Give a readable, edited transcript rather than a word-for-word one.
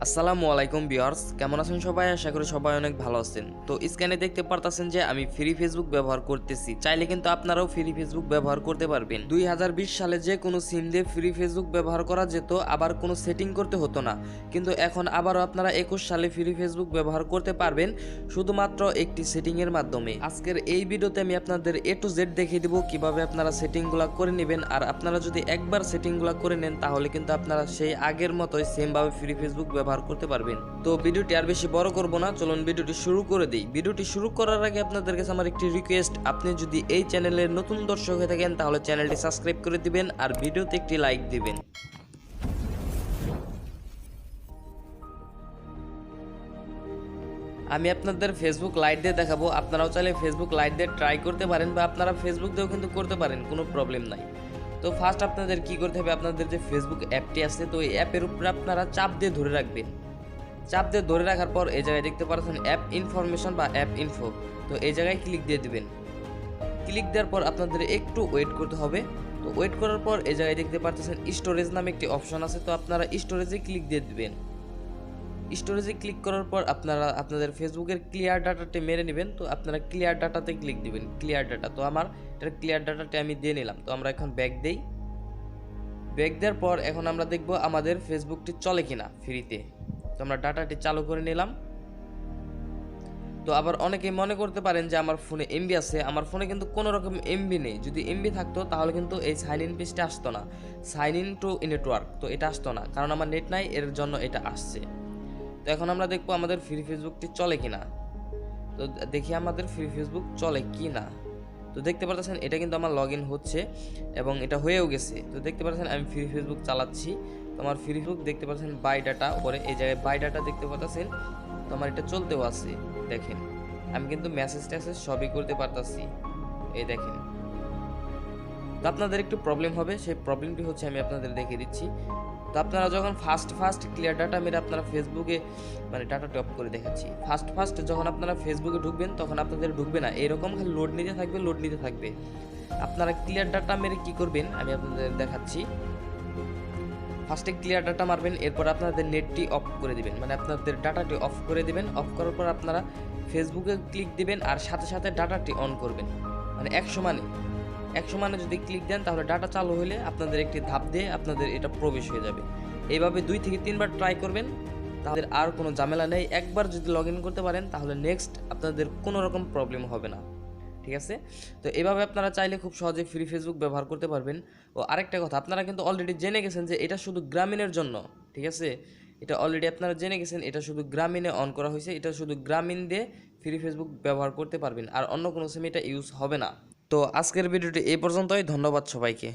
আসসালামু আলাইকুম ভিউয়ার্স, কেমন আছেন সবাই? আশা করি সবাই অনেক ভালো আছেন। তো স্ক্রিনে দেখতে পারতেছেন যে আমি ফ্রি ফেসবুক ব্যবহার করতেছি। চাইলে কিন্তু আপনারাও ফ্রি ফেসবুক ব্যবহার করতে পারবেন। 2020 সালে যে কোনো সিম দিয়ে ফ্রি ফেসবুক ব্যবহার করা যেত, আবার কোনো সেটিং করতে হতো না। কিন্তু এখন আবারও আপনারা 21 সালে ফ্রি ফেসবুক ব্যবহার করতে পারবেন শুধুমাত্র একটি সেটিংয়ের মাধ্যমে। আজকের এই ভিডিওতে আমি আপনাদের A to Z দেখিয়ে দেবো কিভাবে আপনারা সেটিংগুলো করে নেবেন। আর আপনারা যদি একবার সেটিংগুলো করে নেন তাহলে কিন্তু আপনারা সেই আগের মতোই সেমভাবে ফ্রি ফেসবুক ব্যবহার করতে পারবেন। তো ভিডিওটি আর বেশি বড় করব না, চলুন ভিডিওটি শুরু করে দিই। ভিডিওটি শুরু করার আগে আপনাদের কাছে আমার একটি রিকোয়েস্ট, আপনি যদি এই চ্যানেলের নতুন দর্শক হয়ে থাকেন তাহলে চ্যানেলটি সাবস্ক্রাইব করে দিবেন আর ভিডিওতে একটি লাইক দিবেন। আমি আপনাদের ফেসবুক লাইট দিয়ে দেখাবো, আপনারাও চাইলে ফেসবুক লাইট দিয়ে ট্রাই করতে পারেন বা আপনারা ফেসবুক দিয়েও কিন্তু করতে পারেন, কোনো প্রবলেম নাই। তো ফার্স্ট আপনাদের কি করতে হবে, আপনাদের যে ফেসবুক অ্যাপটি আছে তো এই অ্যাপের উপরে আপনারা চাপ দিয়ে ধরে রাখবেন। চাপ দিয়ে ধরে রাখার পর এই জায়গায় দেখতে পাচ্ছেন অ্যাপ ইনফরমেশন বা অ্যাপ ইনফো, তো এই জায়গায় ক্লিক দিয়ে দিবেন। ক্লিক দেওয়ার পর আপনাদের একটু ওয়েট করতে হবে। তো ওয়েট করার পর এই জায়গায় দেখতে পাচ্ছেন স্টোরেজ নামে একটি অপশন আছে, তো আপনারা স্টোরেজে ক্লিক দিয়ে দিবেন। স্টোরেজে ক্লিক করার পর আপনারা আপনাদের ফেসবুকের ক্লিয়ার ডাটাটি মেরে নেবেন। তো আপনারা ক্লিয়ার ডাটাতে ক্লিক দিবেন, ক্লিয়ার ডাটা। তো আমার এটার ক্লিয়ার ডাটাটি আমি দিয়ে নিলাম। তো আমরা এখন ব্যাক দেই। ব্যাক দেওয়ার পর এখন আমরা দেখব আমাদের ফেসবুকটি চলে কিনা ফ্রিতে। তো আমরা ডাটাটি চালু করে নিলাম। তো আবার অনেকেই মনে করতে পারেন যে আমার ফোনে এমবি আছে, আমার ফোনে কিন্তু কোনো রকম এমবি নেই। যদি এমবি থাকতো তাহলে কিন্তু এই সাইন ইন পেজটা আসতো না, সাইন ইন টু নেটওয়ার্ক, তো এটা আসতো না, কারণ আমার নেট নাই, এর জন্য এটা আসছে। তো এখন আমরা দেখবো আমাদের ফ্রি ফেসবুকটি চলে কিনা। তো দেখি আমাদের ফ্রি ফেসবুক চলে কি না। তো দেখতে পাচ্ছেন এটা কিন্তু আমার লগ ইন হচ্ছে এবং এটা হয়েও গেছে। তো দেখতে পাচ্ছেন আমি ফ্রি ফেসবুক চালাচ্ছি। তো আমার ফ্রি ফেসবুক দেখতে পাচ্ছেন বাই ডাটা উপরে এই জায়গায় বাই ডাটা দেখতে পাচ্ছেন। তো আমার এটা চলতেও আছে, দেখেন আমি কিন্তু মেসেজ ট্যাসেজ সবই করতে পারতাছি, এই দেখেন। তো আপনাদের একটু প্রবলেম হবে, সেই প্রবলেমটি হচ্ছে আমি আপনাদের দেখিয়ে দিচ্ছি। তো আপনারা যখন ফার্স্ট ক্লিয়ার ডাটা মেরে আপনারা ফেসবুকে মানে ডাটা টপ করে দেখাচ্ছি, ফার্স্ট যখন আপনারা ফেসবুকে ঢুকবেন তখন আপনাদের ঢুকবে না, এরকম খালি লোড নিতে থাকবে। আপনারা ক্লিয়ার ডাটা মেরে কি করবেন আমি আপনাদের দেখাচ্ছি। ফার্স্টে ক্লিয়ার ডাটা মারবেন, এরপর আপনাদের নেটটি অফ করে দিবেন, মানে আপনাদের ডাটাটি অফ করে দিবেন। অফ করার পর আপনারা ফেসবুকে ক্লিক দিবেন আর সাথে সাথে ডাটাটি অন করবেন, মানে এক সমানে যদি ক্লিক দেন তাহলে ডাটা চালু হলে আপনাদের একটি ধাপ দিয়ে আপনাদের এটা প্রবেশ হয়ে যাবে। এইভাবে 2 থেকে 3 বার ট্রাই করবেন, তাহলে আর কোনো ঝামেলা নেই। একবার যদি লগ ইন করতে পারেন তাহলে নেক্সট আপনাদের কোনো রকম প্রবলেম হবে না, ঠিক আছে? তো এভাবে আপনারা চাইলে খুব সহজে ফ্রি ফেসবুক ব্যবহার করতে পারবেন। ও আরেকটা কথা, আপনারা কিন্তু অলরেডি জেনে গেছেন যে এটা শুধু গ্রামীণের জন্য, ঠিক আছে? এটা অলরেডি আপনারা জেনে গেছেন, এটা শুধু গ্রামীণে অন করা হয়েছে, এটা শুধু গ্রামীণ দিয়ে ফ্রি ফেসবুক ব্যবহার করতে পারবেন, আর অন্য কোনো সিমে এটা ইউজ হবে না। তো আজকের ভিডিওটি এই পর্যন্তই, ধন্যবাদ সবাইকে।